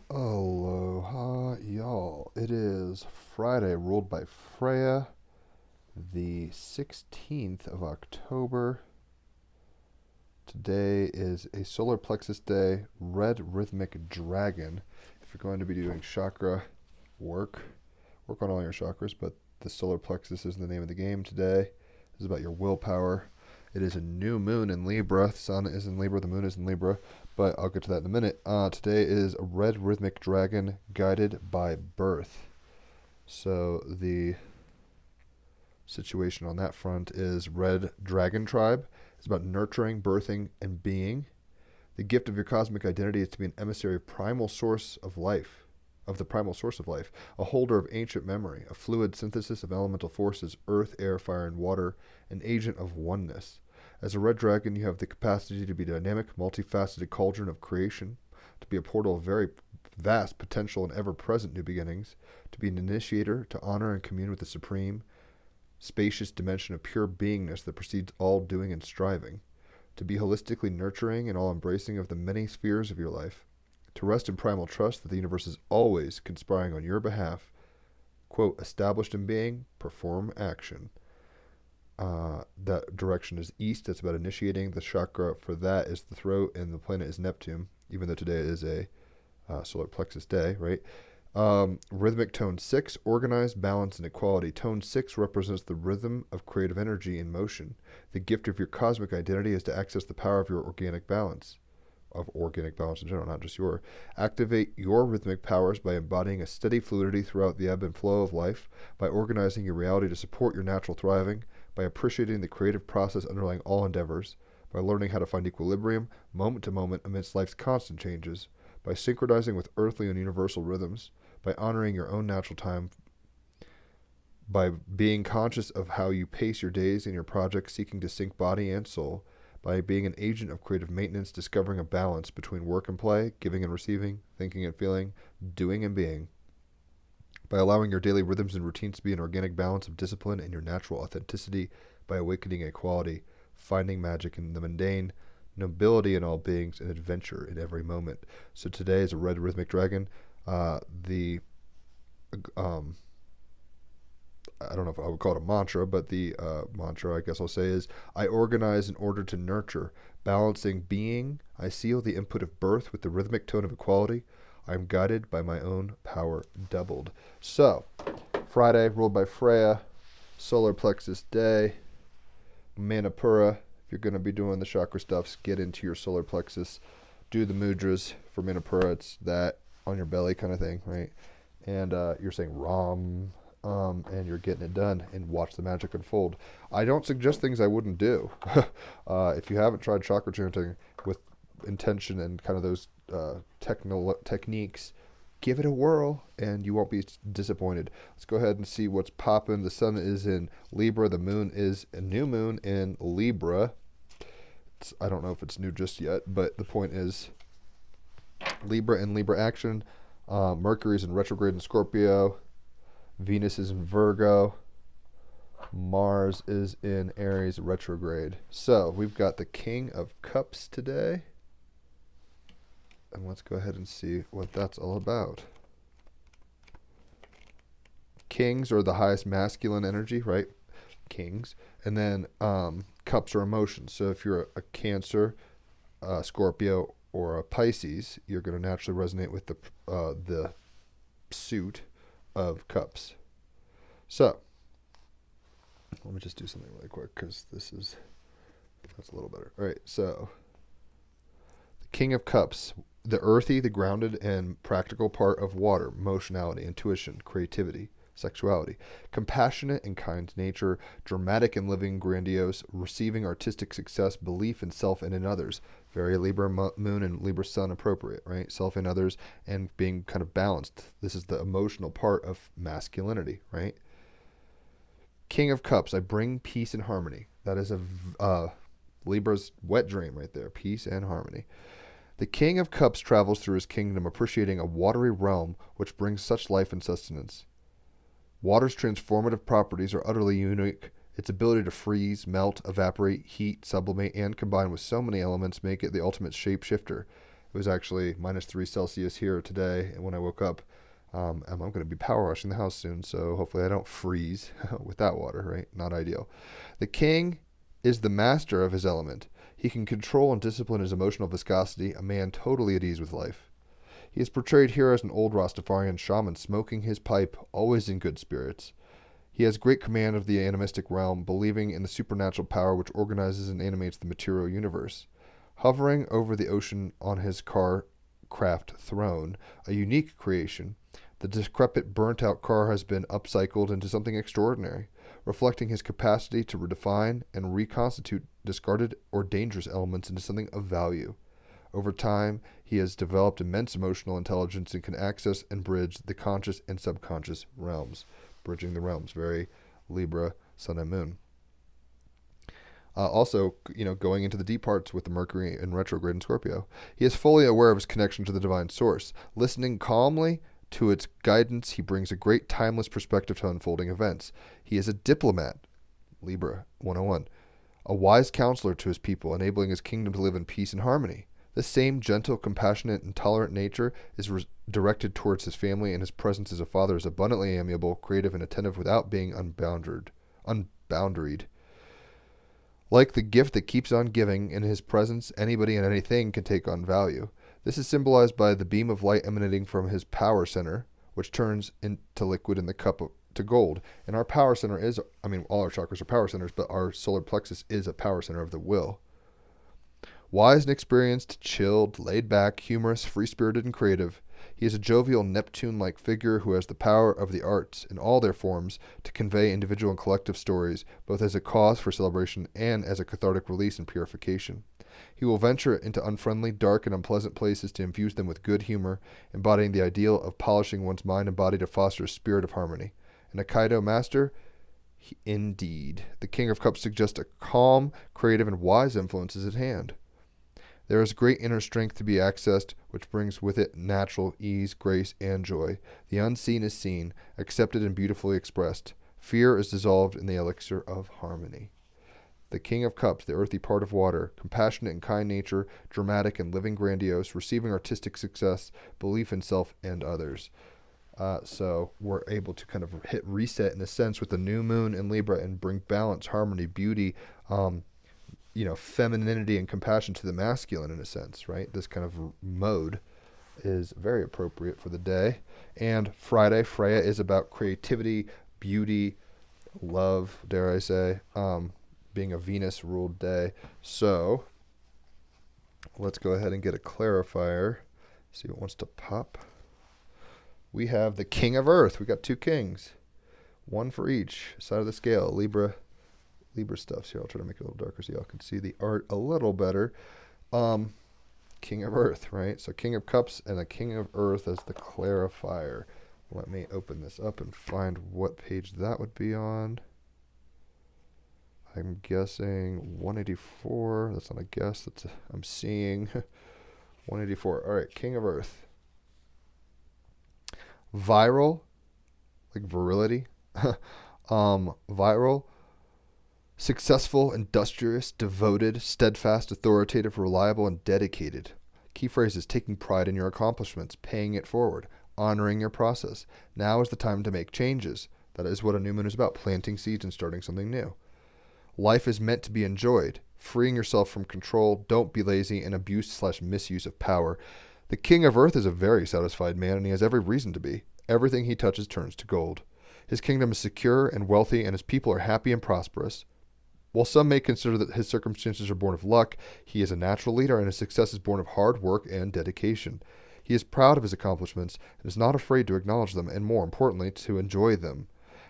Aloha, y'all. It is Friday, ruled by Freya, the 16th of October. Today is a solar plexus day, red rhythmic dragon. If you're going to be doing chakra work, work on all your chakras, but the solar plexus is the name of the game today. This is about your willpower. It is a new moon in Libra. The sun is in Libra, the moon is in Libra, but I'll get to that in a minute. Today is a red rhythmic dragon guided by birth. So the situation on that front is Red Dragon Tribe. It's about nurturing, birthing, and being. The gift of your cosmic identity is to be an emissary of primal source of life, of the primal source of life, a holder of ancient memory, a fluid synthesis of elemental forces, earth, air, fire, and water, an agent of oneness. As a red dragon, you have the capacity to be a dynamic, multifaceted cauldron of creation, to be a portal of very vast potential and ever-present new beginnings, to be an initiator, to honor and commune with the supreme, spacious dimension of pure beingness that precedes all doing and striving, to be holistically nurturing and all embracing of the many spheres of your life, to rest in primal trust that the universe is always conspiring on your behalf, quote, established in being, perform action. That direction is east. That's about initiating. The chakra for that is the throat, and the planet is Neptune, even though today is a solar plexus day, right? Rhythmic tone 6, organized, balance, and equality. Tone 6 represents the rhythm of creative energy in motion. The gift of your cosmic identity is to access the power of your organic balance, in general, not just your. Activate your rhythmic powers by embodying a steady fluidity throughout the ebb and flow of life, by organizing your reality to support your natural thriving, by appreciating the creative process underlying all endeavors, by learning how to find equilibrium moment to moment amidst life's constant changes, by synchronizing with earthly and universal rhythms, by honoring your own natural time, by being conscious of how you pace your days and your projects, seeking to sync body and soul, by being an agent of creative maintenance, discovering a balance between work and play, giving and receiving, thinking and feeling, doing and being, by allowing your daily rhythms and routines to be an organic balance of discipline and your natural authenticity, by awakening equality, finding magic in the mundane, nobility in all beings, and adventure in every moment. So today is a red rhythmic dragon. The I don't know if I would call it a mantra, but the mantra I guess I'll say is, I organize in order to nurture, balancing being. I seal the input of birth with the rhythmic tone of equality. I am guided by my own power doubled. So, Friday, ruled by Freya, solar plexus day, Manipura. If you're going to be doing the chakra stuffs, get into your solar plexus, do the mudras for Manipura. It's that on your belly kind of thing, right? And you're saying Ram, and you're getting it done, and watch the magic unfold. I don't suggest things I wouldn't do. If you haven't tried chakra chanting with intention and kind of those techniques, give it a whirl and you won't be disappointed. Let's go ahead and see what's popping. The sun is in Libra. The moon is a new moon in Libra. I don't know if it's new just yet, but the point is Libra and Libra action. Mercury is in retrograde in Scorpio. Venus is in Virgo. Mars is in Aries retrograde. So we've got the King of Cups today. And let's go ahead and see what that's all about. Kings are the highest masculine energy, right? Kings. And then cups are emotions. So if you're a Cancer, Scorpio, or a Pisces, you're going to naturally resonate with the suit of cups. So let me just do something really quick because that's a little better. All right, so the King of Cups, the earthy, the grounded, and practical part of water, emotionality, intuition, creativity, sexuality, compassionate and kind nature, dramatic and living, grandiose, receiving artistic success, belief in self and in others. Very Libra moon and Libra sun appropriate, right? Self and others, and being kind of balanced. This is the emotional part of masculinity, right? King of Cups, I bring peace and harmony. That is a Libra's wet dream right there, peace and harmony. The King of Cups travels through his kingdom, appreciating a watery realm which brings such life and sustenance. Water's transformative properties are utterly unique. Its ability to freeze, melt, evaporate, heat, sublimate, and combine with so many elements make it the ultimate shapeshifter. was actually -3 Celsius here today when I woke up. I'm going to be power washing the house soon, so hopefully I don't freeze with that water, right? Not ideal. The king is the master of his element. He can control and discipline his emotional viscosity, a man totally at ease with life. He is portrayed here as an old Rastafarian shaman smoking his pipe, always in good spirits. He has great command of the animistic realm, believing in the supernatural power which organizes and animates the material universe. Hovering over the ocean on his car-craft throne, a unique creation, the decrepit, burnt-out car has been upcycled into something extraordinary, reflecting his capacity to redefine and reconstitute discarded or dangerous elements into something of value. Over time, he has developed immense emotional intelligence and can access and bridge the conscious and subconscious realms. Bridging the realms, very Libra, Sun and Moon. Also, going into the deep parts with the Mercury in retrograde in Scorpio. He is fully aware of his connection to the divine source. Listening calmly to its guidance, he brings a great timeless perspective to unfolding events. He is a diplomat, Libra 101, a wise counselor to his people, enabling his kingdom to live in peace and harmony. This same gentle, compassionate, and tolerant nature is directed towards his family, and his presence as a father is abundantly amiable, creative, and attentive without being unboundaried. Like the gift that keeps on giving, in his presence, anybody and anything can take on value. This is symbolized by the beam of light emanating from his power center, which turns into liquid in the cup to gold. And our power center is, all our chakras are power centers, but our solar plexus is a power center of the will. Wise and experienced, chilled, laid back, humorous, free-spirited, and creative, he is a jovial Neptune-like figure who has the power of the arts in all their forms to convey individual and collective stories, both as a cause for celebration and as a cathartic release and purification. He will venture into unfriendly, dark, and unpleasant places to infuse them with good humor, embodying the ideal of polishing one's mind and body to foster a spirit of harmony. An Aikido master? Indeed. The King of Cups suggests a calm, creative, and wise influence is at hand. There is great inner strength to be accessed, which brings with it natural ease, grace, and joy. The unseen is seen, accepted and beautifully expressed. Fear is dissolved in the elixir of harmony. The King of Cups, the earthy part of water, compassionate and kind nature, dramatic and living grandiose, receiving artistic success, belief in self and others. So we're able to kind of hit reset in a sense with the new moon in Libra and bring balance, harmony, beauty, femininity and compassion to the masculine in a sense, right? This kind of mode is very appropriate for the day. And Friday, Freya is about creativity, beauty, love, dare I say, being a Venus-ruled day. So let's go ahead and get a clarifier. See what wants to pop. We have the King of Earth. We got two kings, one for each side of the scale. Libra stuff. Here, I'll try to make it a little darker so y'all can see the art a little better. King of Earth, right? So King of Cups and a King of Earth as the clarifier. Let me open this up and find what page that would be on. I'm guessing 184. That's not a guess. I'm seeing 184. All right, King of Earth. Viral, like virility. Viral. Successful, industrious, devoted, steadfast, authoritative, reliable, and dedicated. Key phrases: taking pride in your accomplishments, paying it forward, honoring your process. Now is the time to make changes. That is what a new moon is about, planting seeds and starting something new. Life is meant to be enjoyed, freeing yourself from control. Don't be lazy and abuse/misuse of power. The King of Earth is a very satisfied man, and he has every reason to be. Everything he touches turns to gold. His kingdom is secure and wealthy, and his people are happy and prosperous. While some may consider that his circumstances are born of luck, he is a natural leader, and his success is born of hard work and dedication. He is proud of his accomplishments and is not afraid to acknowledge them, and more importantly, to enjoy them.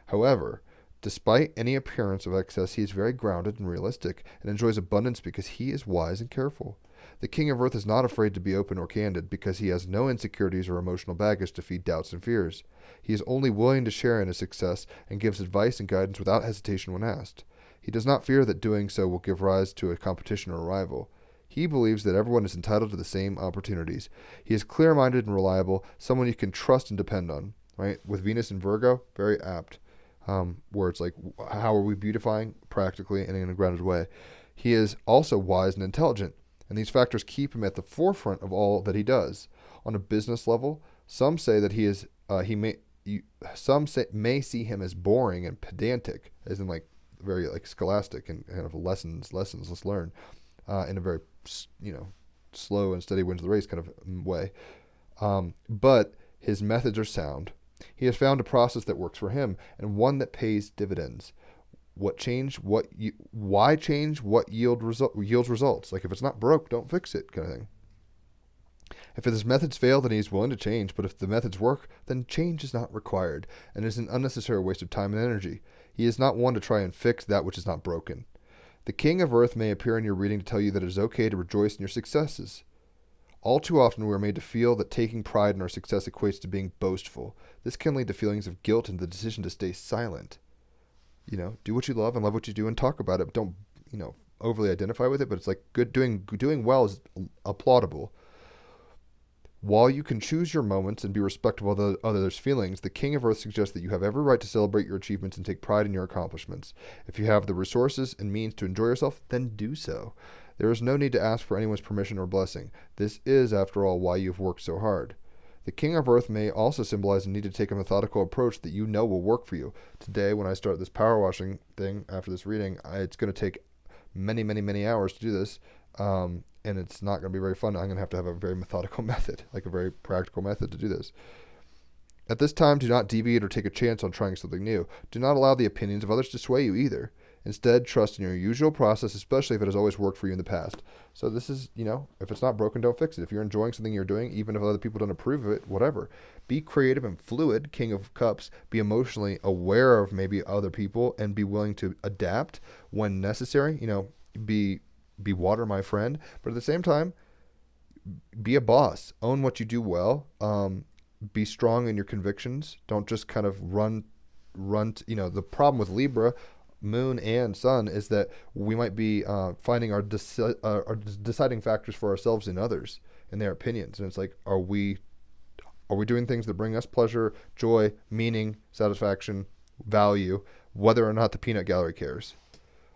However, despite any appearance of excess, he is very grounded and realistic, and enjoys abundance because he is wise and careful. The King of Earth is not afraid to be open or candid because he has no insecurities or emotional baggage to feed doubts and fears. He is only willing to share in his success and gives advice and guidance without hesitation when asked. He does not fear that doing so will give rise to a competition or a rival. He believes that everyone is entitled to the same opportunities. He is clear-minded and reliable, someone you can trust and depend on, right? With Venus in Virgo, very apt. Where it's like, how are we beautifying? Practically and in a grounded way. He is also wise and intelligent. and these factors keep him at the forefront of all that he does. On a business level, some say that may see him as boring and pedantic, as in like very like scholastic and kind of lessons let's learn, in a very slow and steady wins the race kind of way. But his methods are sound. He has found a process that works for him and one that pays dividends. Why change? What yields results? Like if it's not broke, don't fix it, kind of thing. If his methods fail, then he's willing to change. But if the methods work, then change is not required and is an unnecessary waste of time and energy. He is not one to try and fix that which is not broken. The king of earth may appear in your reading to tell you that it is okay to rejoice in your successes. All too often we are made to feel that taking pride in our success equates to being boastful. This can lead to feelings of guilt and the decision to stay silent. Do what you love and love what you do and talk about it. But don't, overly identify with it. But it's like doing well is applaudable. While you can choose your moments and be respectful of the others' feelings, the King of Earth suggests that you have every right to celebrate your achievements and take pride in your accomplishments. If you have the resources and means to enjoy yourself, then do so. There is no need to ask for anyone's permission or blessing. This is, after all, why you've worked so hard. The King of Earth may also symbolize a need to take a methodical approach that you know will work for you. Today, when I start this power washing thing after this reading, it's going to take many, many, many hours to do this. And it's not going to be very fun. I'm going to have a very methodical method, like a very practical method to do this. At this time, do not deviate or take a chance on trying something new. Do not allow the opinions of others to sway you either. Instead, trust in your usual process, especially if it has always worked for you in the past. So this is, if it's not broken, don't fix it. If you're enjoying something you're doing, even if other people don't approve of it, whatever. Be creative and fluid, King of Cups. Be emotionally aware of maybe other people and be willing to adapt when necessary. Be water, my friend. But at the same time, be a boss. Own what you do well. Be strong in your convictions. Don't just kind of run. The problem with Libra, Moon and Sun, is that we might be finding our deciding factors for ourselves in others and their opinions. And it's like, are we doing things that bring us pleasure, joy, meaning, satisfaction, value, whether or not the peanut gallery cares?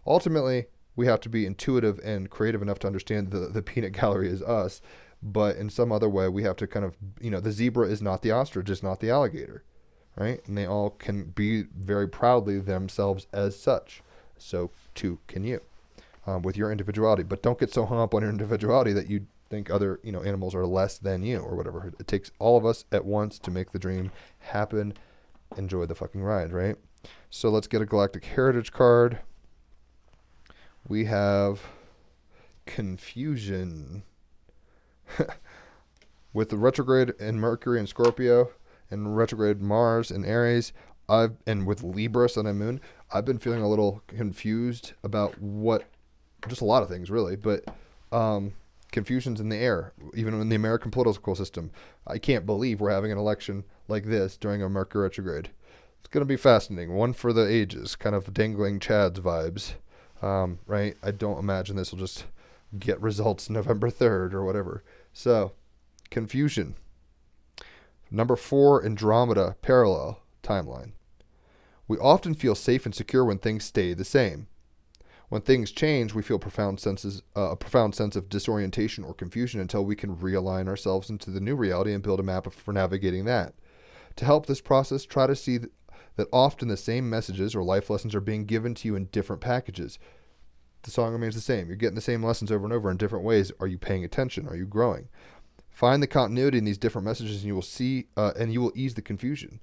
Ultimately, we have to be intuitive and creative enough to understand the peanut gallery is us, but in some other way, we have to kind of, the zebra is not the ostrich, it's not the alligator, right? And they all can be very proudly themselves as such. So too can you, with your individuality. But don't get so hung up on your individuality that you think other, animals are less than you or whatever. It takes all of us at once to make the dream happen. Enjoy the fucking ride, right? So let's get a Galactic Heritage card. We have confusion. With the retrograde in Mercury and Scorpio and retrograde Mars and Aries, and with Libra, Sun and Moon, I've been feeling a little confused about just a lot of things really, but confusion's in the air, even in the American political system. I can't believe we're having an election like this during a Mercury retrograde. It's going to be fascinating. One for the ages, kind of dangling Chad's vibes. Right? I don't imagine this will just get results November 3rd or whatever. So, confusion. Number 4, Andromeda, parallel timeline. We often feel safe and secure when things stay the same. When things change, we feel a profound sense of disorientation or confusion until we can realign ourselves into the new reality and build a map for navigating that. To help this process, try to see that often the same messages or life lessons are being given to you in different packages. The song remains the same. You're getting the same lessons over and over in different ways. Are you paying attention? Are you growing? Find the continuity in these different messages and you will see, and you will ease the confusion.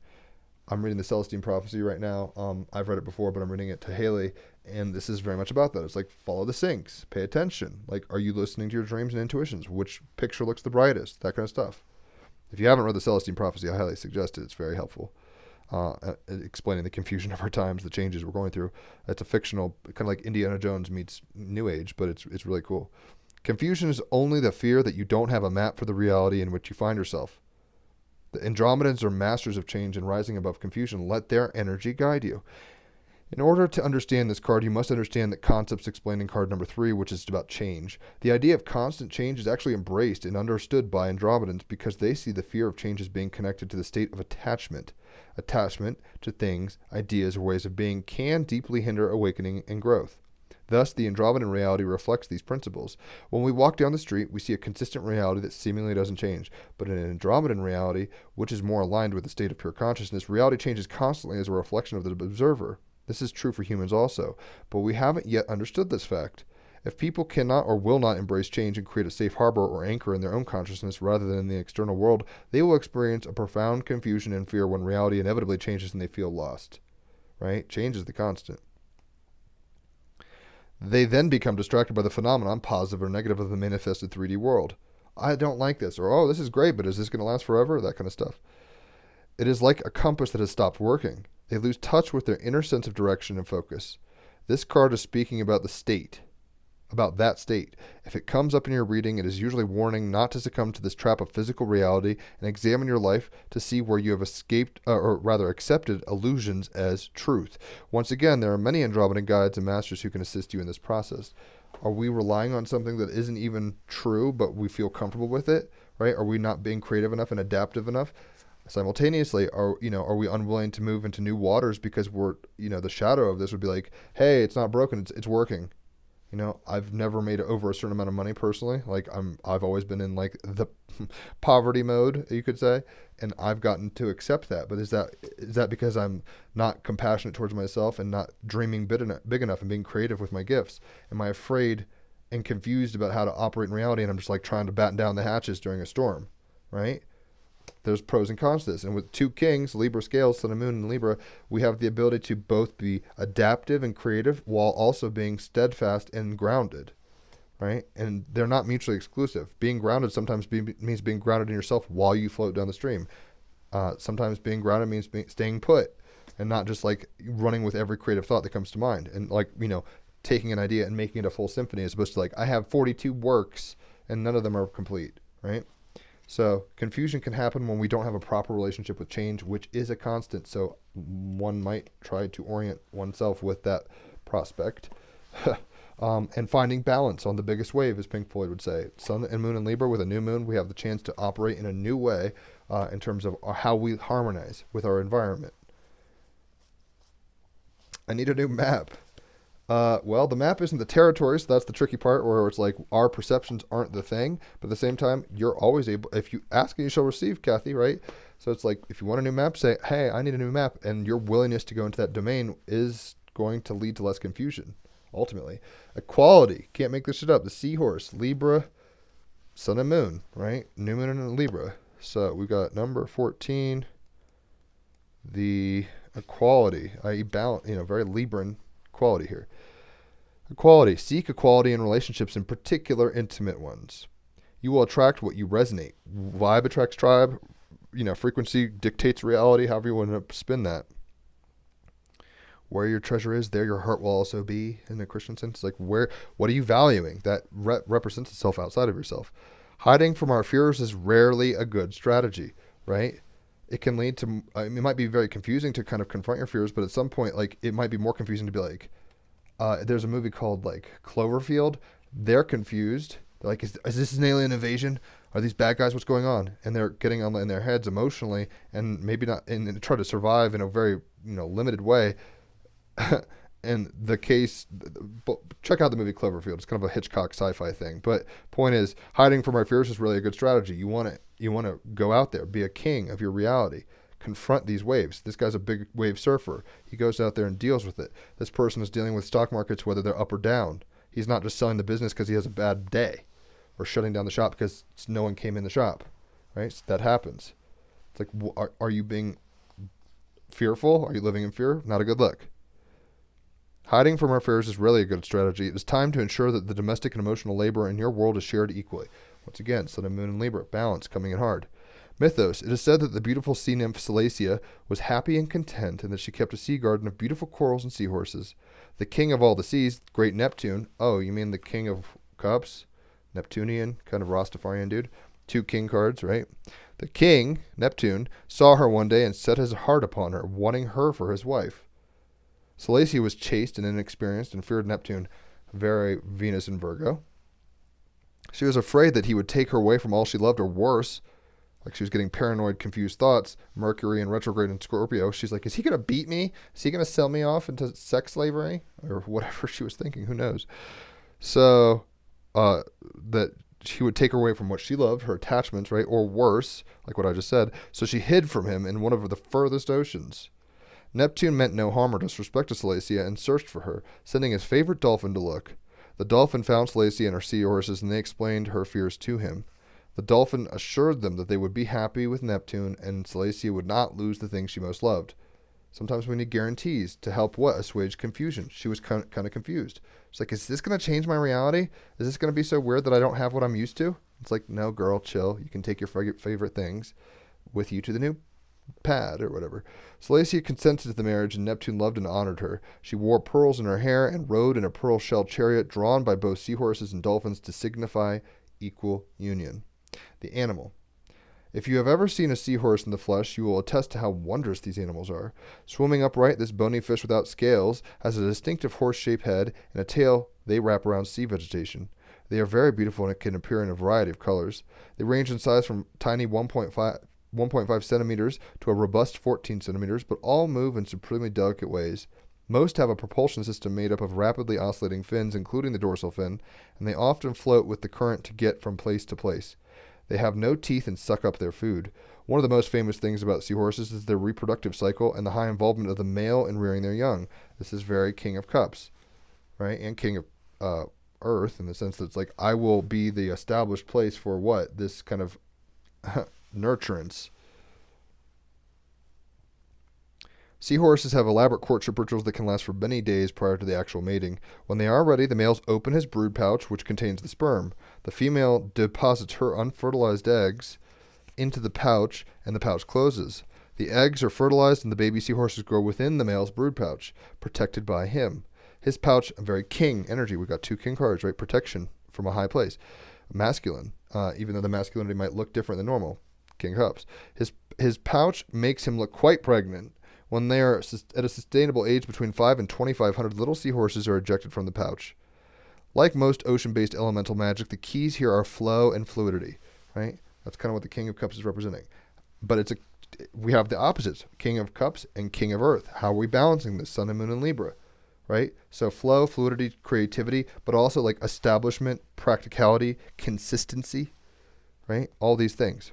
I'm reading the Celestine Prophecy right now. I've read it before, but I'm reading it to Haley, and this is very much about that. It's like, follow the syncs. Pay attention. Like, are you listening to your dreams and intuitions? Which picture looks the brightest? That kind of stuff. If you haven't read the Celestine Prophecy, I highly suggest it. It's very helpful. Explaining the confusion of our times, the changes we're going through. It's a fictional, kind of like Indiana Jones meets New Age, but it's really cool. Confusion is only the fear that you don't have a map for the reality in which you find yourself. The Andromedans are masters of change and rising above confusion. Let their energy guide you. In order to understand this card, you must understand the concepts explained in card number 3, which is about change. The idea of constant change is actually embraced and understood by Andromedans because they see the fear of change as being connected to the state of attachment. Attachment to things, ideas, or ways of being can deeply hinder awakening and growth. Thus, the Andromedan reality reflects these principles. When we walk down the street, we see a consistent reality that seemingly doesn't change. But in an Andromedan reality, which is more aligned with the state of pure consciousness, reality changes constantly as a reflection of the observer. This is true for humans also, but we haven't yet understood this fact. If people cannot or will not embrace change and create a safe harbor or anchor in their own consciousness rather than in the external world, they will experience a profound confusion and fear when reality inevitably changes and they feel lost. Right? Change is the constant. They then become distracted by the phenomenon, positive or negative, of the manifested 3D world. I don't like this, or, oh, this is great, but is this going to last forever? That kind of stuff. It is like a compass that has stopped working. They lose touch with their inner sense of direction and focus. This card is speaking about the state, about that state. If it comes up in your reading, it is usually warning not to succumb to this trap of physical reality and examine your life to see where you have escaped, or rather accepted, illusions as truth. Once again, there are many Andromedan guides and masters who can assist you in this process. Are we relying on something that isn't even true, but we feel comfortable with it, right? Are we not being creative enough and adaptive enough? Simultaneously, are we unwilling to move into new waters because we're, the shadow of this would be like, hey, it's not broken, it's working. I've never made over a certain amount of money personally. Like I've always been in like the poverty mode, you could say, and I've gotten to accept that. But is that because I'm not compassionate towards myself and not dreaming big enough and being creative with my gifts? Am I afraid and confused about how to operate in reality, and I'm just like trying to batten down the hatches during a storm, right? There's pros and cons to this. And with two kings, Libra scales, Sun and Moon in Libra, we have the ability to both be adaptive and creative while also being steadfast and grounded, right? And they're not mutually exclusive. Being grounded sometimes means being grounded in yourself while you float down the stream. Sometimes being grounded means staying put and not just like running with every creative thought that comes to mind. And like, taking an idea and making it a full symphony as opposed to like, I have 42 works and none of them are complete, right? So confusion can happen when we don't have a proper relationship with change, which is a constant. So one might try to orient oneself with that prospect. And finding balance on the biggest wave, as Pink Floyd would say. Sun and Moon in Libra, with a new moon, we have the chance to operate in a new way in terms of how we harmonize with our environment. I need a new map. Well, the map isn't the territory, so that's the tricky part, where it's like our perceptions aren't the thing, but at the same time, you're always able, if you ask and you shall receive, Kathy, right? So it's like, if you want a new map, say, hey, I need a new map, and your willingness to go into that domain is going to lead to less confusion, ultimately. Equality, can't make this shit up. The seahorse, Libra, Sun and Moon, right? New Moon in Libra. So we've got number 14, the equality, i.e. balance, very Libran quality here. Equality. Seek equality in relationships, in particular intimate ones. You will attract what you resonate. Vibe attracts tribe. Frequency dictates reality, however you want to spin that. Where your treasure is, there your heart will also be, in a Christian sense. Like, what are you valuing? That represents itself outside of yourself. Hiding from our fears is rarely a good strategy, right? It can lead to, it might be very confusing to kind of confront your fears, but at some point, like, it might be more confusing to be like, there's a movie called, like, Cloverfield. They're confused. They're like, is this an alien invasion? Are these bad guys? What's going on? And they're getting on in their heads emotionally, and maybe not, and try to survive in a very, limited way. And the case, check out the movie Cloverfield. It's kind of a Hitchcock sci-fi thing. But point is, hiding from our fears is really a good strategy. You want to go out there, be a king of your reality, confront these waves. This guy's a big wave surfer. He goes out there and deals with it. This person is dealing with stock markets, whether they're up or down. He's not just selling the business because he has a bad day, or shutting down the shop because no one came in the shop, right? So that happens. It's like, are you being fearful? Are you living in fear? Not a good look. Hiding from our fears is really a good strategy. It is time to ensure that the domestic and emotional labor in your world is shared equally. Once again, Sun and Moon in Libra, balance coming in hard. Mythos. It is said that the beautiful sea nymph Salacia was happy and content, and that she kept a sea garden of beautiful corals and seahorses. The king of all the seas, great Neptune. Oh, you mean the king of cups? Neptunian, kind of Rastafarian dude. 2 king cards, right? The king, Neptune, saw her one day and set his heart upon her, wanting her for his wife. Salacia was chaste and inexperienced and feared Neptune, very Venus in Virgo. She was afraid that he would take her away from all she loved, or worse, Like she was getting paranoid, confused thoughts. Mercury in retrograde in Scorpio. She's like, is he going to beat me? Is he going to sell me off into sex slavery? Or whatever she was thinking. Who knows? So that he would take her away from what she loved, her attachments, right? Or worse, like what I just said. So she hid from him in one of the furthest oceans. Neptune meant no harm or disrespect to Salacia and searched for her, sending his favorite dolphin to look. The dolphin found Salacia and her seahorses, and they explained her fears to him. The dolphin assured them that they would be happy with Neptune, and Salacia would not lose the thing she most loved. Sometimes we need guarantees to help assuage confusion. She was kind of confused. She's like, is this going to change my reality? Is this going to be so weird that I don't have what I'm used to? It's like, no, girl, chill. You can take your favorite things with you to the new pad or whatever. Salacia consented to the marriage, and Neptune loved and honored her. She wore pearls in her hair and rode in a pearl shell chariot drawn by both seahorses and dolphins to signify equal union. The animal. If you have ever seen a seahorse in the flesh, you will attest to how wondrous these animals are. Swimming upright, this bony fish without scales has a distinctive horse-shaped head and a tail they wrap around sea vegetation. They are very beautiful and can appear in a variety of colors. They range in size from tiny 1.5 centimeters to a robust 14 centimeters, but all move in supremely delicate ways. Most have a propulsion system made up of rapidly oscillating fins, including the dorsal fin, and they often float with the current to get from place to place. They have no teeth and suck up their food. One of the most famous things about seahorses is their reproductive cycle and the high involvement of the male in rearing their young. This is very King of Cups, right? And King of Earth, in the sense that it's like, I will be the established place for what? This kind of nurturance. Seahorses have elaborate courtship rituals that can last for many days prior to the actual mating. When they are ready, the males open his brood pouch, which contains the sperm. The female deposits her unfertilized eggs into the pouch, and the pouch closes. The eggs are fertilized, and the baby seahorses grow within the male's brood pouch, protected by him. His pouch, a very king energy. We got 2 king cards, right? Protection from a high place. Masculine, even though the masculinity might look different than normal. King of Cups. His pouch makes him look quite pregnant. When they are at a sustainable age between 5 and 2,500, little seahorses are ejected from the pouch. Like most ocean-based elemental magic, the keys here are flow and fluidity, right? That's kind of what the King of Cups is representing. But we have the opposites, King of Cups and King of Earth. How are we balancing this? Sun and Moon and Libra, right? So flow, fluidity, creativity, but also like establishment, practicality, consistency, right? All these things.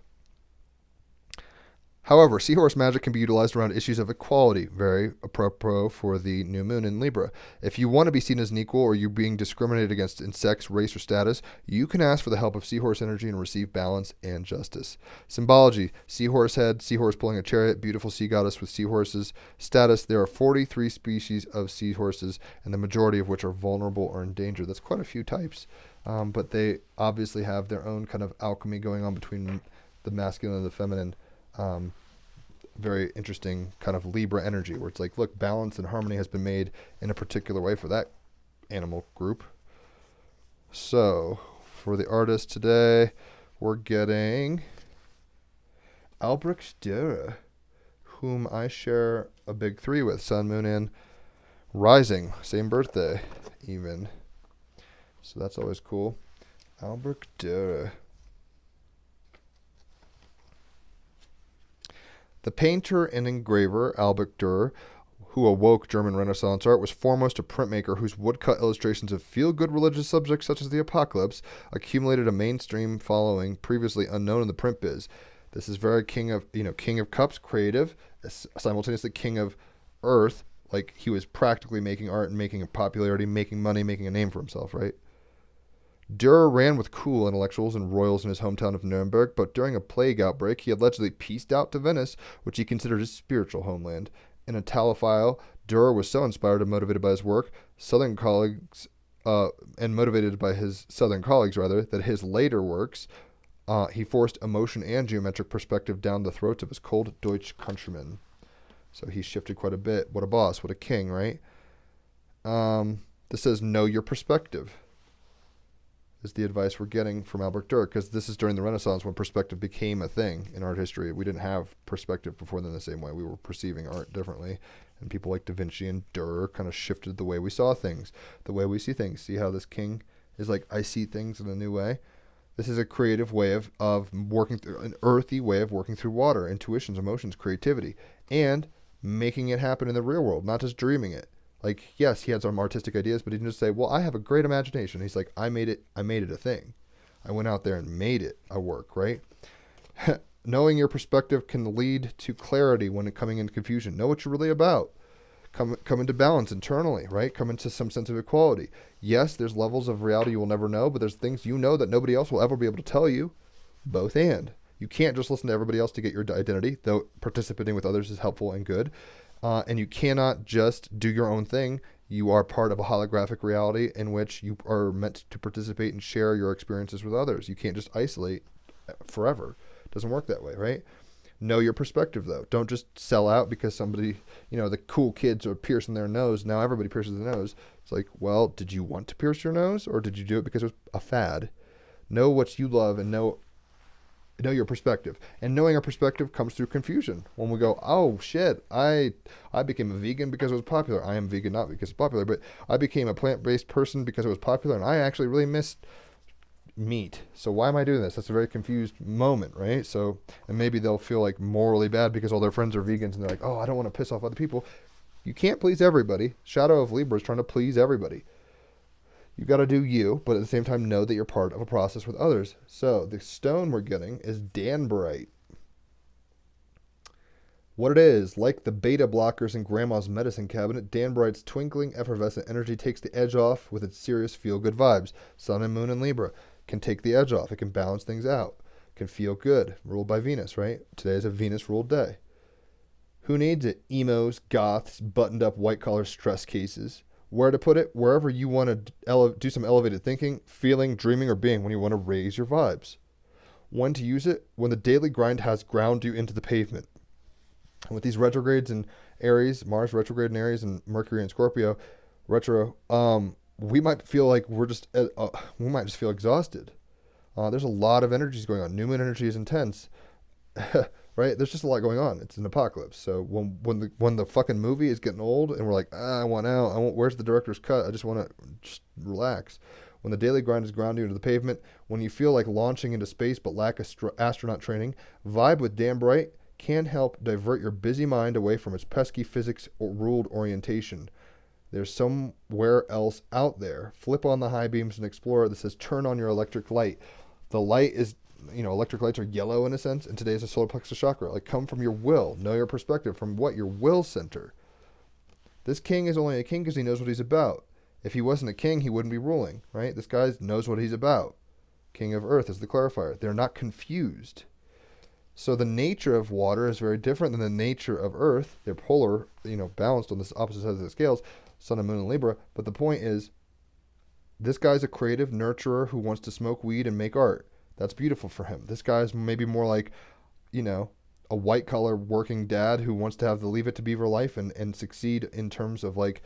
However, seahorse magic can be utilized around issues of equality, very apropos for the new moon in Libra. If you want to be seen as an equal, or you're being discriminated against in sex, race, or status, you can ask for the help of seahorse energy and receive balance and justice. Symbology: seahorse head, seahorse pulling a chariot, beautiful sea goddess with seahorses. Status: there are 43 species of seahorses, and the majority of which are vulnerable or in danger. That's quite a few types, but they obviously have their own kind of alchemy going on between the masculine and the feminine. Very interesting kind of Libra energy, where it's like, look, balance and harmony has been made in a particular way for that animal group. So for the artist today, we're getting Albrecht Dürer, whom I share a big 3 with, Sun, Moon, and Rising, same birthday even. So that's always cool. Albrecht Dürer. The painter and engraver Albrecht Dürer, who awoke German Renaissance art, was foremost a printmaker whose woodcut illustrations of feel-good religious subjects such as the apocalypse accumulated a mainstream following previously unknown in the print biz. This is very King of Cups, creative, simultaneously King of Earth, like he was practically making art and making a popularity, making money, making a name for himself, right? Dürer ran with cool intellectuals and royals in his hometown of Nuremberg, but during a plague outbreak, he allegedly pieced out to Venice, which he considered his spiritual homeland. An Italophile, Dürer was so inspired and motivated by his work, motivated by his southern colleagues, that his later works, he forced emotion and geometric perspective down the throats of his cold Deutsch countrymen. So he shifted quite a bit. What a boss, what a king, right? This says, know your perspective, is the advice we're getting from Albrecht Dürer, because this is during the Renaissance when perspective became a thing in art history. We didn't have perspective before then the same way. We were perceiving art differently, and people like Da Vinci and Dürer kind of shifted the way we saw things, the way we see things. See how this king is like, I see things in a new way? This is a creative way of working through, an earthy way of working through water, intuitions, emotions, creativity, and making it happen in the real world, not just dreaming it. Like, yes, he had some artistic ideas, but he didn't just say, well, I have a great imagination. He's like, I made it a thing. I went out there and made it a work, right? Knowing your perspective can lead to clarity when coming into confusion. Know what you're really about. Come into balance internally, right? Come into some sense of equality. Yes, there's levels of reality you will never know, but there's things you know that nobody else will ever be able to tell you. Both and. You can't just listen to everybody else to get your identity, though participating with others is helpful and good. And you cannot just do your own thing. You are part of a holographic reality in which you are meant to participate and share your experiences with others. You can't just isolate forever. It doesn't work that way, right? Know your perspective, though. Don't just sell out because somebody, the cool kids are piercing their nose. Now everybody pierces their nose. It's like, well, did you want to pierce your nose, or did you do it because it was a fad? Know what you love and know your perspective. And knowing our perspective comes through confusion. When we go, oh shit, I became a vegan because it was popular. I am vegan not because it's popular, but I became a plant-based person because it was popular, and I actually really missed meat. So why am I doing this? That's a very confused moment, right? So, and maybe they'll feel like morally bad because all their friends are vegans and they're like, oh, I don't want to piss off other people. You can't please everybody. Shadow of Libra is trying to please everybody. You got to do you, but at the same time know that you're part of a process with others. So the stone we're getting is danburite. What it is, like the beta blockers in grandma's medicine cabinet, danburite's twinkling, effervescent energy takes the edge off with its serious feel-good vibes. Sun and Moon and Libra can take the edge off. It can balance things out. Can feel good. Ruled by Venus, right? Today is a Venus-ruled day. Who needs it? Emos, goths, buttoned-up white-collar stress cases. Where to put it? Wherever you want to do some elevated thinking, feeling, dreaming, or being when you want to raise your vibes. When to use it? When the daily grind has ground you into the pavement. And with these retrogrades in Aries, Mars retrograde in Aries, and Mercury in Scorpio retro, we might feel like we might just feel exhausted. There's a lot of energies going on. New moon energy is intense, right? There's just a lot going on. It's an apocalypse. So when the fucking movie is getting old and we're like, I want out. Where's the director's cut? I just want to just relax. When the daily grind is ground you into the pavement, when you feel like launching into space but lack astronaut training, vibe with danburite can help divert your busy mind away from its pesky physics-ruled orientation. There's somewhere else out there. Flip on the high beams and explore. That says turn on your electric light. The light is, electric lights are yellow in a sense, and today is a solar plexus chakra. Like, come from your will. Know your perspective from what? Your will center. This king is only a king because he knows what he's about. If he wasn't a king, he wouldn't be ruling, right? This guy knows what he's about. King of Earth is the clarifier. They're not confused. So the nature of water is very different than the nature of Earth. They're polar, balanced on the opposite sides of the scales, Sun and Moon and Libra. But the point is, this guy's a creative nurturer who wants to smoke weed and make art. That's beautiful for him. This guy's maybe more like, a white-collar working dad who wants to have the Leave It to Beaver life and succeed in terms of, like,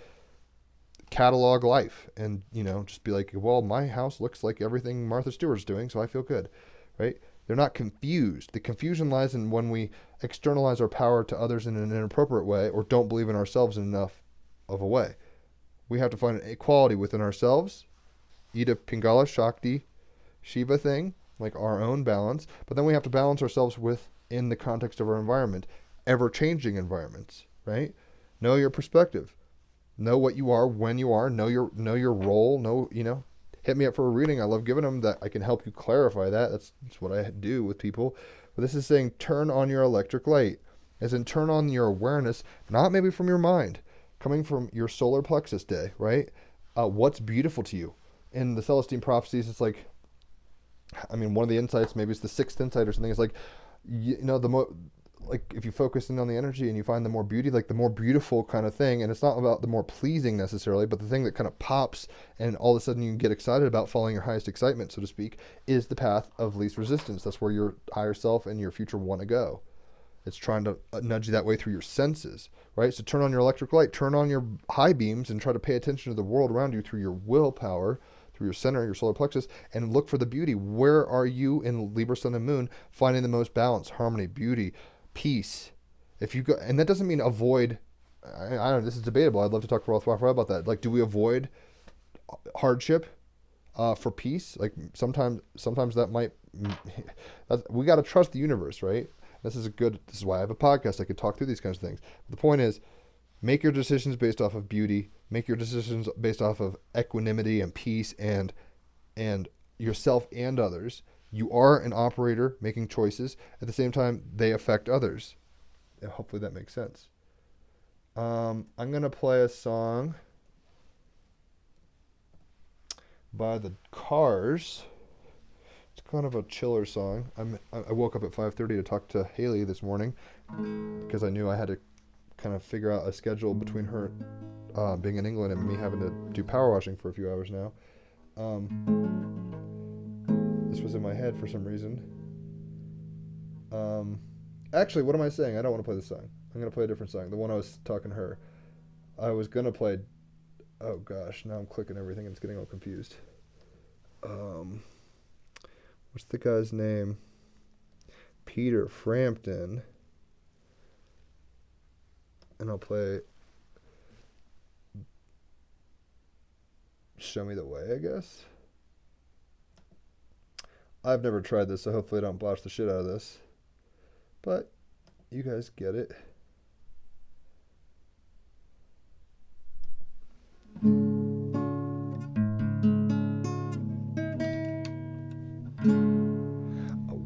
catalog life. And, just be like, well, my house looks like everything Martha Stewart's doing, so I feel good, right? They're not confused. The confusion lies in when we externalize our power to others in an inappropriate way or don't believe in ourselves in enough of a way. We have to find an equality within ourselves, eat a Pingala Shakti Shiva thing, like our own balance, but then we have to balance ourselves within the context of our environment, ever-changing environments, right? Know your perspective. Know what you are, when you are, know your role, hit me up for a reading. I love giving them that. I can help you clarify that. That's what I do with people. But this is saying turn on your electric light, as in turn on your awareness, not maybe from your mind, coming from your solar plexus day, right? What's beautiful to you? In the Celestine prophecies, it's like, one of the insights, maybe it's the sixth insight or something, is like, the more, like, if you focus in on the energy and you find the more beauty, like the more beautiful kind of thing, and it's not about the more pleasing necessarily, but the thing that kind of pops and all of a sudden you can get excited about following your highest excitement, so to speak, is the path of least resistance. That's where your higher self and your future want to go. It's trying to nudge you that way through your senses, right? So turn on your electric light, turn on your high beams, and try to pay attention to the world around you through your willpower, through your center, your solar plexus, and look for the beauty. Where are you in Libra, Sun, and Moon finding the most balance, harmony, beauty, peace? If you go, and that doesn't mean avoid. I don't know. This is debatable. I'd love to talk for a while about that. Like, do we avoid hardship? for peace. Like sometimes that might. We got to trust the universe, right? This is why I have a podcast. I could talk through these kinds of things. The point is, make your decisions based off of beauty. Make your decisions based off of equanimity and peace and yourself and others. You are an operator making choices. At the same time, they affect others. And hopefully that makes sense. I'm going to play a song by the Cars. It's kind of a chiller song. I woke up at 5:30 to talk to Haley this morning because I knew I had to kind of figure out a schedule between her being in England and me having to do power washing for a few hours now. This was in my head for some reason. Actually, what am I saying? I don't want to play this song. I'm going to play a different song. The one I was talking to her. I was going to play... Oh, gosh. Now I'm clicking everything and it's getting all confused. What's the guy's name? Peter Frampton. And I'll play... Show Me the Way, I guess. I've never tried this, so hopefully I don't botch the shit out of this. But you guys get it. I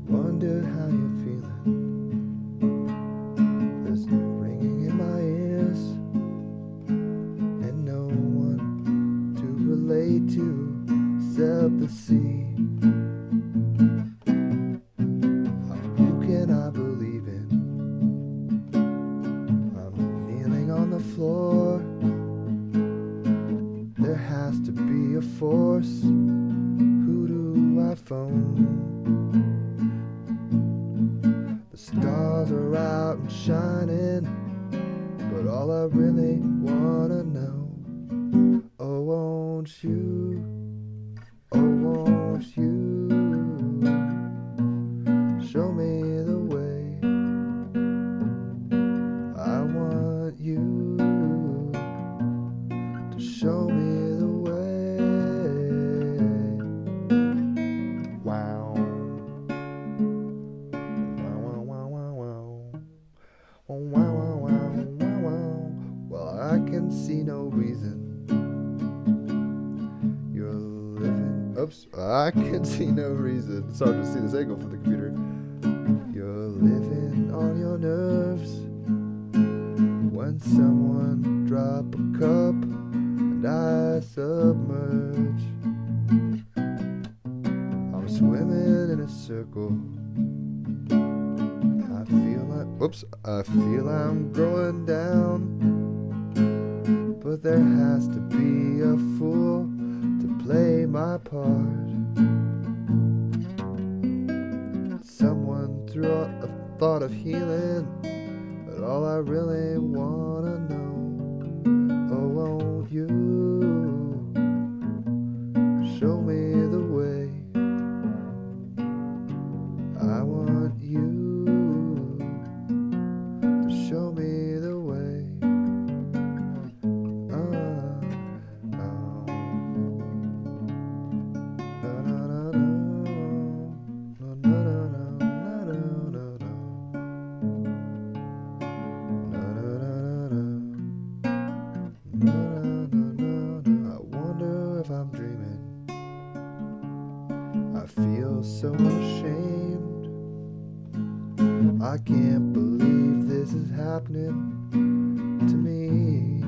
wonder how you're feeling. There's no ringing in my ears, and no one to relate to except the sea. Who can I believe in? I'm kneeling on the floor. There has to be a force. Who do I phone? The stars are out and shining, but all I really wanna know, oh, won't you, oh, won't you show me the way? I want you to show me the way. Wow. Wow, wow, wow, wow, wow. Oh, wow, wow, wow, wow, wow. Well, I can see no reason you're living. Oops. I can see no reason. It's hard to see this angle from the computer. You're living on your nerves. When someone drop a cup and I submerge, I'm swimming in a circle. I feel I'm going down, but there has to be a fool to play my part. Someone threw out a thought of healing, but all I really wanna know, oh, won't you show me the way? I want you to show me the way. I wonder if I'm dreaming. I feel so ashamed. I can't believe this is happening to me.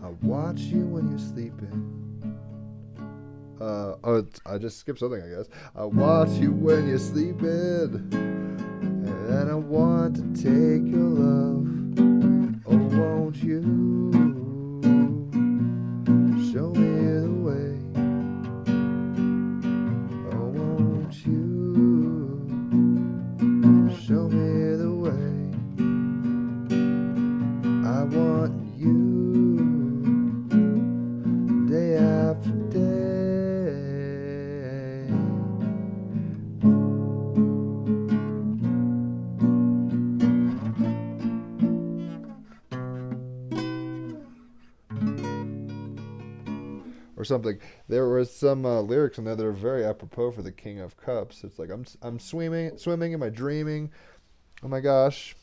I watch you when you're sleeping. I just skipped something, I guess. I watch you when you're sleeping, and I want to take your love. Oh, won't you show me the way? Oh, won't you show me the way? I want you day after day. or something. There was some lyrics in there that are very apropos for the King of Cups. It's like I'm swimming. Am I dreaming? Oh my gosh.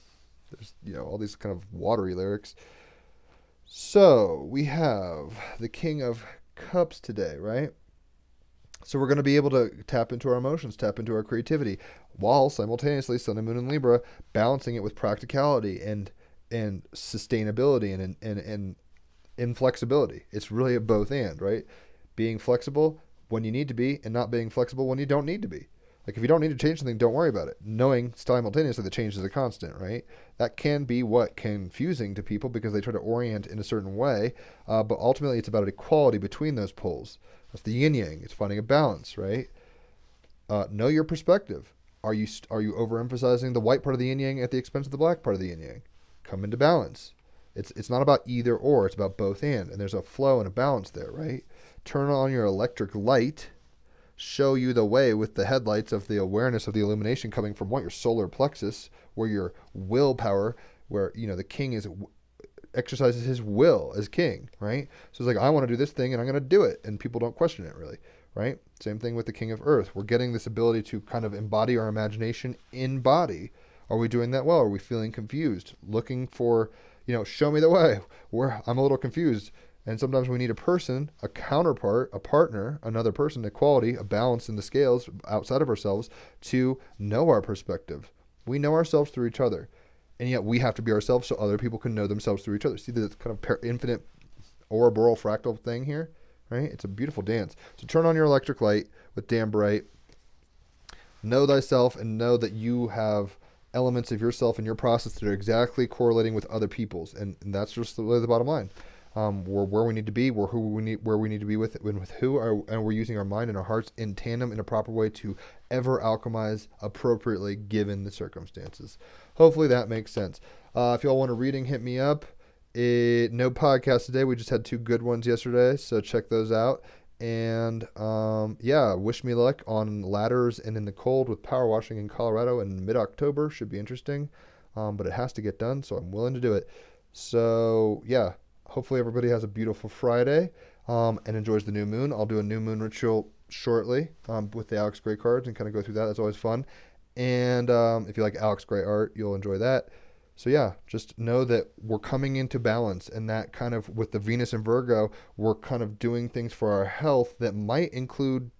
There's all these kind of watery lyrics. So we have the King of Cups today, right? So we're going to be able to tap into our emotions, tap into our creativity, while simultaneously Sun and Moon in Libra balancing it with practicality and sustainability and inflexibility. It's really a both and, right? Being flexible when you need to be and not being flexible when you don't need to be. Like if you don't need to change something, don't worry about it. Knowing simultaneously that change is a constant, right? That can be confusing to people because they try to orient in a certain way, but ultimately it's about equality between those poles. That's the yin yang. It's finding a balance, right? Know your perspective. Are you overemphasizing the white part of the yin yang at the expense of the black part of the yin yang? Come into balance. It's not about either or. It's about both and there's a flow and a balance there, right? Turn on your electric light. Show you the way with the headlights of the awareness of the illumination coming from your solar plexus, where your willpower, where the king exercises his will as king, right? So it's like I want to do this thing and I'm going to do it, and people don't question it really, right? Same thing with the King of Earth. We're getting this ability to kind of embody our imagination in body. Are we doing that well? Are we feeling confused? Looking for, show me the way. Where I'm a little confused. And sometimes we need a person, a counterpart, a partner, another person, equality, a balance in the scales outside of ourselves to know our perspective. We know ourselves through each other. And yet we have to be ourselves so other people can know themselves through each other. See this kind of infinite Ouroboros fractal thing here, right? It's a beautiful dance. So turn on your electric light with Dan Bright. Know thyself and know that you have elements of yourself and your process that are exactly correlating with other people's. And that's just the bottom line. We're where we need to be, where we need to be with who, and we're using our mind and our hearts in tandem in a proper way to ever alchemize appropriately given the circumstances. Hopefully that makes sense. If y'all want a reading, hit me up. No podcast today. We just had 2 good ones yesterday, so check those out. And wish me luck on ladders and in the cold with power washing in Colorado in mid-October. Should be interesting, but it has to get done, so I'm willing to do it. So yeah. Hopefully everybody has a beautiful Friday and enjoys the new moon. I'll do a new moon ritual shortly with the Alex Gray cards and kind of go through that. That's always fun. And if you like Alex Gray art, you'll enjoy that. So yeah, just know that we're coming into balance, and that kind of with the Venus and Virgo, we're kind of doing things for our health that might include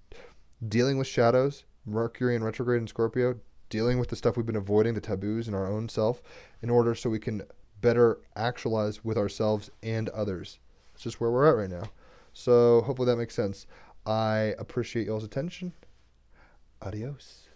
dealing with shadows, Mercury in retrograde in Scorpio, dealing with the stuff we've been avoiding, the taboos in our own self, in order so we can better actualize with ourselves and others. It's just where we're at right now. So hopefully that makes sense. I appreciate y'all's attention. Adios.